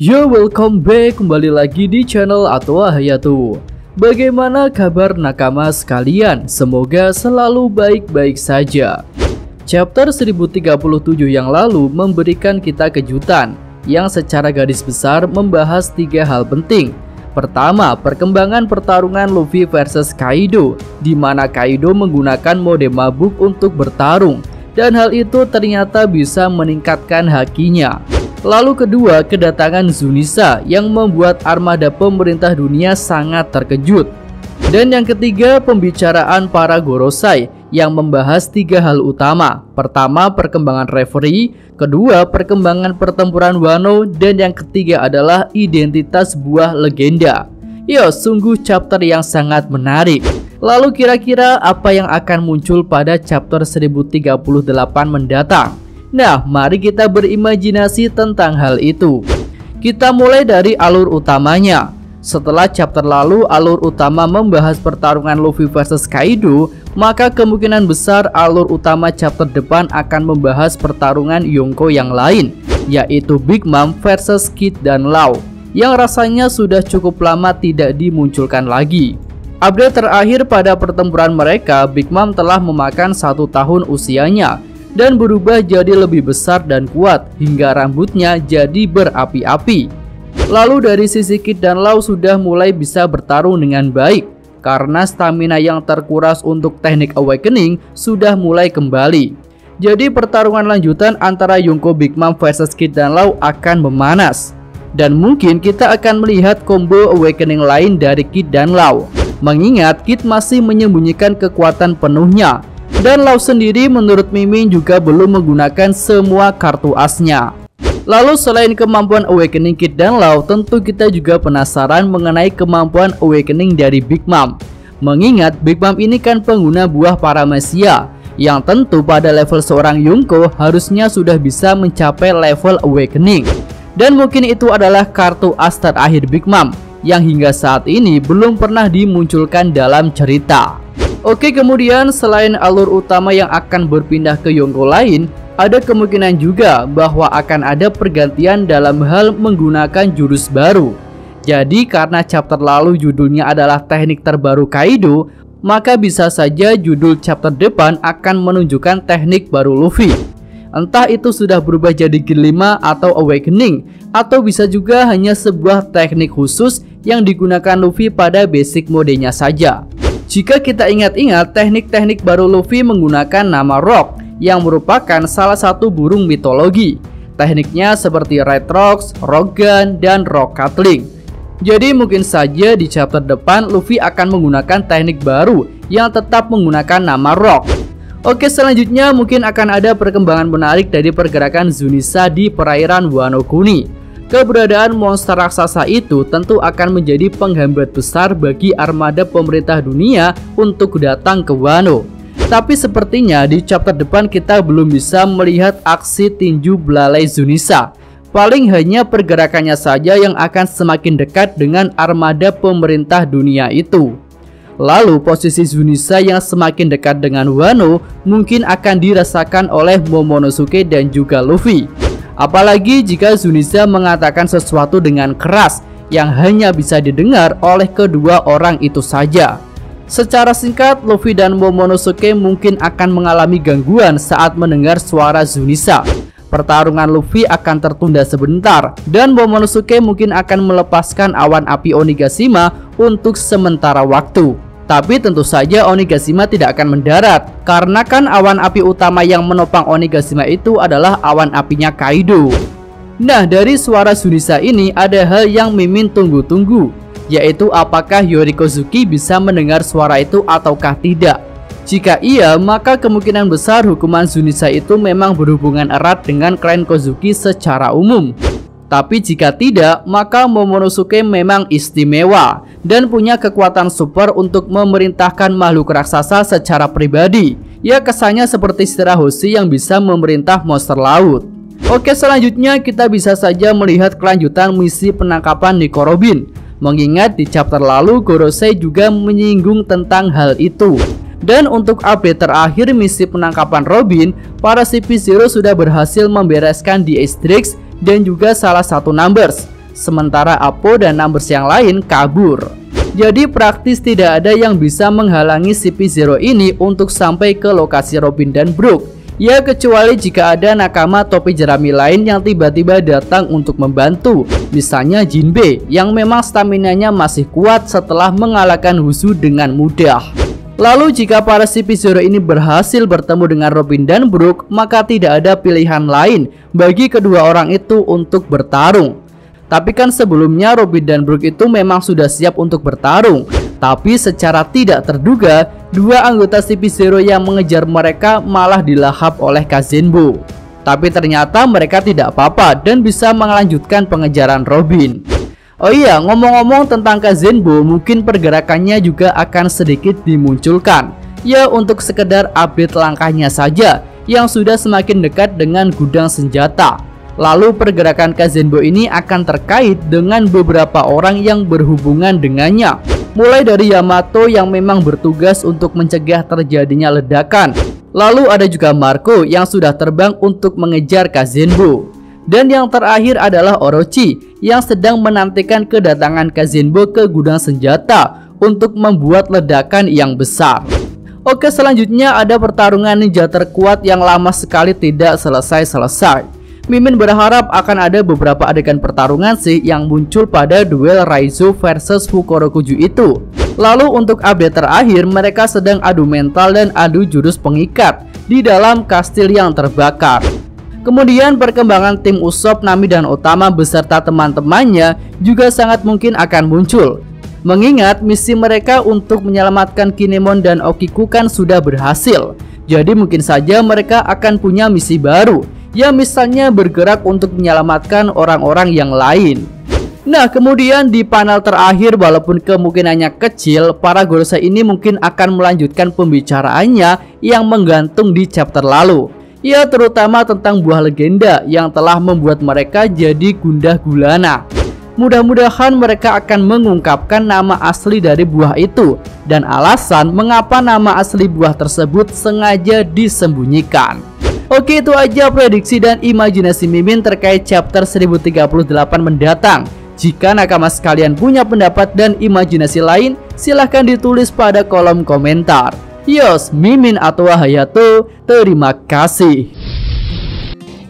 Yo, welcome back, kembali lagi di channel Atwa Hayatu. Bagaimana kabar nakama sekalian? Semoga selalu baik-baik saja. Chapter 1037 yang lalu memberikan kita kejutan yang secara garis besar membahas 3 hal penting. Pertama, perkembangan pertarungan Luffy versus Kaido, di mana Kaido menggunakan mode mabuk untuk bertarung, dan hal itu ternyata bisa meningkatkan hakinya. Lalu kedua, kedatangan Zunisa yang membuat armada pemerintah dunia sangat terkejut. Dan yang ketiga, pembicaraan para Gorosei yang membahas 3 hal utama. Pertama, perkembangan referee, kedua, perkembangan pertempuran Wano, dan yang ketiga adalah identitas buah legenda. Yo, sungguh chapter yang sangat menarik. Lalu kira-kira apa yang akan muncul pada chapter 1038 mendatang? Nah, mari kita berimajinasi tentang hal itu. Kita mulai dari alur utamanya. Setelah chapter lalu alur utama membahas pertarungan Luffy versus Kaido, maka kemungkinan besar alur utama chapter depan akan membahas pertarungan Yonko yang lain, yaitu Big Mom versus Kid dan Law, yang rasanya sudah cukup lama tidak dimunculkan lagi. Update terakhir pada pertempuran mereka, Big Mom telah memakan 1 tahun usianya dan berubah jadi lebih besar dan kuat hingga rambutnya jadi berapi-api. Lalu dari sisi Kid dan Law sudah mulai bisa bertarung dengan baik karena stamina yang terkuras untuk teknik awakening sudah mulai kembali. Jadi pertarungan lanjutan antara Yonko Big Mom versus Kid dan Law akan memanas. Dan mungkin kita akan melihat combo awakening lain dari Kid dan Law, mengingat Kid masih menyembunyikan kekuatan penuhnya. Dan Law sendiri menurut Mimin juga belum menggunakan semua kartu asnya. Lalu selain kemampuan awakening Kid dan Law, tentu kita juga penasaran mengenai kemampuan awakening dari Big Mom. Mengingat Big Mom ini kan pengguna buah Paramecia, yang tentu pada level seorang Yonko harusnya sudah bisa mencapai level awakening. Dan mungkin itu adalah kartu as terakhir Big Mom yang hingga saat ini belum pernah dimunculkan dalam cerita. Oke, kemudian selain alur utama yang akan berpindah ke Yonko lain, ada kemungkinan juga bahwa akan ada pergantian dalam hal menggunakan jurus baru. Jadi karena chapter lalu judulnya adalah teknik terbaru Kaido, maka bisa saja judul chapter depan akan menunjukkan teknik baru Luffy. Entah itu sudah berubah jadi Gear 5 atau Awakening, atau bisa juga hanya sebuah teknik khusus yang digunakan Luffy pada basic modenya saja. Jika kita ingat-ingat, teknik-teknik baru Luffy menggunakan nama Rock yang merupakan salah satu burung mitologi. Tekniknya seperti Red Rocks, Rock Gun, dan Rock Cutling. Jadi mungkin saja di chapter depan Luffy akan menggunakan teknik baru yang tetap menggunakan nama Rock. Oke, selanjutnya mungkin akan ada perkembangan menarik dari pergerakan Zunisa di perairan Wano Kuni. Keberadaan monster raksasa itu tentu akan menjadi penghambat besar bagi armada pemerintah dunia untuk datang ke Wano. Tapi sepertinya di chapter depan kita belum bisa melihat aksi tinju belalai Zunisa. Paling hanya pergerakannya saja yang akan semakin dekat dengan armada pemerintah dunia itu. Lalu posisi Zunisa yang semakin dekat dengan Wano mungkin akan dirasakan oleh Momonosuke dan juga Luffy. Apalagi jika Zunisa mengatakan sesuatu dengan keras yang hanya bisa didengar oleh kedua orang itu saja. Secara singkat, Luffy dan Momonosuke mungkin akan mengalami gangguan saat mendengar suara Zunisa. Pertarungan Luffy akan tertunda sebentar dan Momonosuke mungkin akan melepaskan awan api Onigashima untuk sementara waktu. Tapi tentu saja Onigashima tidak akan mendarat, karena kan awan api utama yang menopang Onigashima itu adalah awan apinya Kaido. Nah, dari suara Zunisa ini ada hal yang Mimin tunggu-tunggu, yaitu apakah Yori Kozuki bisa mendengar suara itu ataukah tidak. Jika iya, maka kemungkinan besar hukuman Zunisa itu memang berhubungan erat dengan klan Kozuki secara umum. Tapi jika tidak, maka Momonosuke memang istimewa dan punya kekuatan super untuk memerintahkan makhluk raksasa secara pribadi. Ya, kesannya seperti Shirahoshi yang bisa memerintah monster laut. Oke, selanjutnya kita bisa saja melihat kelanjutan misi penangkapan Nico Robin. Mengingat di chapter lalu Gorosei juga menyinggung tentang hal itu. Dan untuk update terakhir misi penangkapan Robin, para CP0 sudah berhasil membereskan The Asterix dan juga salah satu Numbers. sementara Apo dan numbers yang lain kabur. Jadi praktis tidak ada yang bisa menghalangi CP0 ini untuk sampai ke lokasi Robin dan Brook. Ya kecuali jika ada nakama topi jerami lain yang tiba-tiba datang untuk membantu. Misalnya Jinbe yang memang staminanya masih kuat setelah mengalahkan Husu dengan mudah. Lalu jika para CP0 ini berhasil bertemu dengan Robin dan Brook, maka tidak ada pilihan lain bagi kedua orang itu untuk bertarung. Tapi kan sebelumnya Robin dan Brook itu memang sudah siap untuk bertarung. Tapi secara tidak terduga, dua anggota CP0 yang mengejar mereka malah dilahap oleh Kazenbo. Tapi ternyata mereka tidak apa-apa dan bisa melanjutkan pengejaran Robin. Oh iya, ngomong-ngomong tentang Kazenbo, mungkin pergerakannya juga akan sedikit dimunculkan. Ya untuk sekedar update langkahnya saja yang sudah semakin dekat dengan gudang senjata. Lalu pergerakan Kazenbo ini akan terkait dengan beberapa orang yang berhubungan dengannya. Mulai dari Yamato yang memang bertugas untuk mencegah terjadinya ledakan. Lalu ada juga Marco yang sudah terbang untuk mengejar Kazenbo. Dan yang terakhir adalah Orochi yang sedang menantikan kedatangan Kazenbo ke gudang senjata untuk membuat ledakan yang besar. Oke, selanjutnya ada pertarungan ninja terkuat yang lama sekali tidak selesai-selesai. Mimin berharap akan ada beberapa adegan pertarungan sih yang muncul pada duel Raizo versus Fukurokuju itu. Lalu untuk update terakhir, mereka sedang adu mental dan adu jurus pengikat di dalam kastil yang terbakar. Kemudian perkembangan tim Usopp, Nami dan Otama beserta teman-temannya juga sangat mungkin akan muncul. Mengingat misi mereka untuk menyelamatkan Kinemon dan Okiku kan sudah berhasil. Jadi mungkin saja mereka akan punya misi baru, ya misalnya bergerak untuk menyelamatkan orang-orang yang lain. Nah kemudian di panel terakhir, walaupun kemungkinannya kecil, para Gorosei ini mungkin akan melanjutkan pembicaraannya yang menggantung di chapter lalu. Ya terutama tentang buah legenda yang telah membuat mereka jadi gundah gulana. Mudah-mudahan mereka akan mengungkapkan nama asli dari buah itu dan alasan mengapa nama asli buah tersebut sengaja disembunyikan. Oke, itu aja prediksi dan imajinasi Mimin terkait chapter 1038 mendatang. Jika nakama sekalian punya pendapat dan imajinasi lain, silahkan ditulis pada kolom komentar. Yos, Mimin atau Hayato, terima kasih.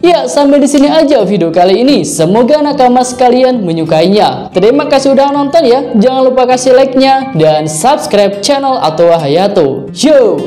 Ya, sampai di sini aja video kali ini. Semoga nakama sekalian menyukainya. Terima kasih udah nonton ya. Jangan lupa kasih like-nya dan subscribe channel Atwa Hayato. Yo!